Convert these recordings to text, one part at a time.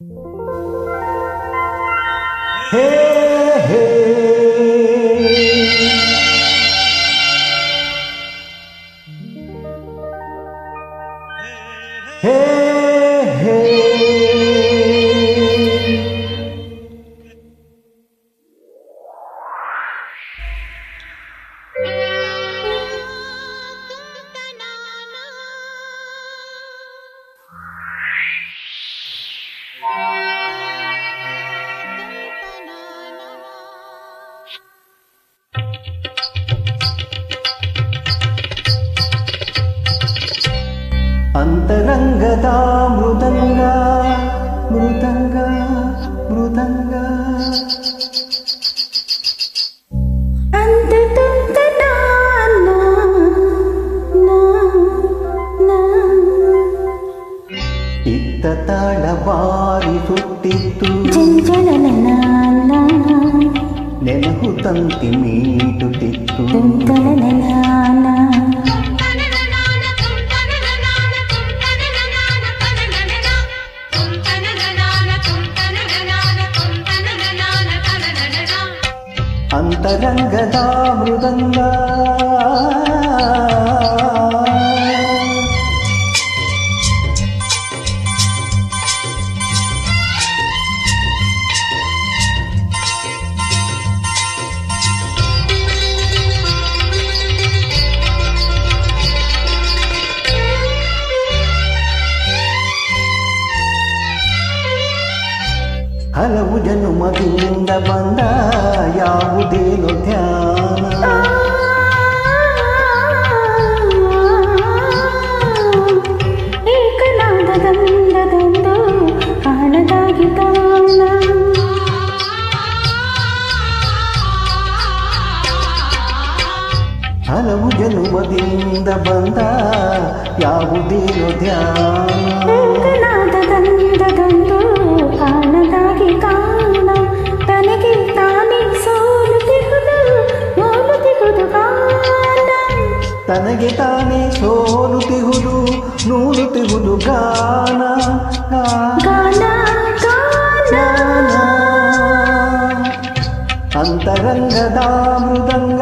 ಹೇ ಹೇ ಹೇ ಹೇ ಅಂತರಂಗದ ಮೃದಂಗ ಮೃದಂಗ ಮೃದಂಗ ಇತ್ತ ತಾಳ ಬಾರಿಸುತ್ತಿತ್ತು ನೆನಹು ತಂತಿ ಮೀಟುತ್ತಿತ್ತು ಅಂತರಂಗದ ಮೃದಂಗ ಹಲವು ಜನುಮದಿಂದ ಬಂದ ಯಾವುದೇನು ಧ್ಯಾನ ಏಕನಾದದಂದದೊಂದು ಕಾಣದಾಗಿ ಕಾಣ ಹಲವು ಜನುಮದಿಂದ ಬಂದ ಯಾವುದೇನು ಧ್ಯಾನ ಏಕನಾದದಂದದೊಂದು ಕಾಣದಾಗಿ ಕಾಣ ತನಗೆ ತಾನೇ ಸೋಲುತ್ತಿರುವುದು ಗಾನ ತನಗೆ ತಾನೇ ಸೋಲುತ್ತಿಹುದು ನೂಲುತ್ತಿಹುದು ಗಾನ ಗಾನ ಗಾನ ಅಂತರಂಗದ ಮೃದಂಗ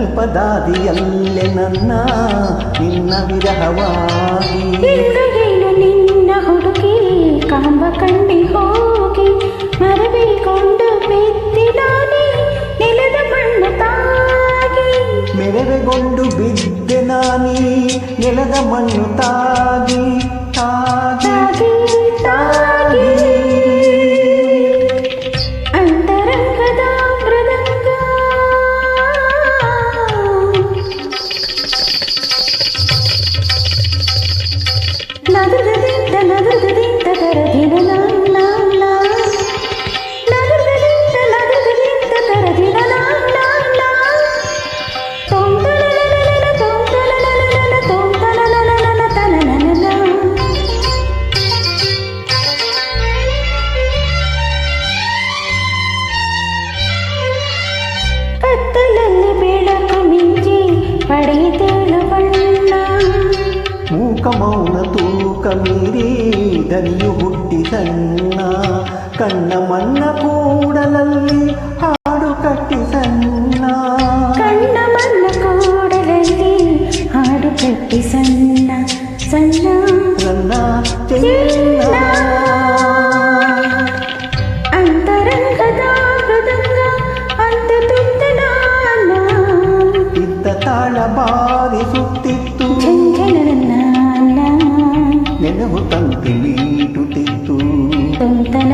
ಕಲ್ಪದಾದಿಯಲ್ಲೇ ನನ್ನ ನಿನ್ನ ವಿರಹವಾಗಿ ಏನು ನಿನ್ನ ಹುಡುಕಿ ಕಾಂಬ ಕಂಡಿ ಹೋಗಿ ಮರಬೇಕೊಂಡು ಬಿದ್ದಿನಾನೆ ನೆಲದ ಮಣ್ಣು ತಾಗಿ ಮೆರವೆಗೊಂಡು ಬಿದ್ದೆ ನಾನಿ ನೆಲದ ಮಣ್ಣು ತಾಗಿ ತಾಗಿ ತಾಗಿ ಅಂತರಂಗದ ಮೃದಂಗ ನಗರದಿಂದ ಕರದಿನ ನಗರದಿಂದ ಕರದಿನ ಕತ್ತಲಲ್ಲಿ ಬೆಳಕು ಮಿಂಚಿ ಪಡೆಯುತ್ತೇಳು ಬಣ್ಣ ಮೂಕ ಮೌನ ತೂಕ ಮೀರಿ ದನಿಯು ಹುಟ್ಟಿ ಸಣ್ಣ ಕಣ್ಣ ಮಣ್ಣ ಕೂಡಲಲ್ಲಿ ಹಾಡು ಕಟ್ಟಿ ಸಣ್ಣ ಕಣ್ಣ ಮಣ್ಣ ಕೂಡಲಲ್ಲಿ ಹಾಡು ಕಟ್ಟಿ ಸಣ್ಣ ಸಣ್ಣ ನನ್ನ ಚೆನ್ನ ಅಂತರಂಗದ ಮೃದಂಗ ಅಂತ ತುಂತನ ಇದ್ದ ತಾಳ ಬಾರಿಸುತ್ತಿತ್ತು ಝಂಝನನ ನೆನಹು ತಂತಿ ಮೀಟುತ್ತಿತ್ತು ತುಂತನ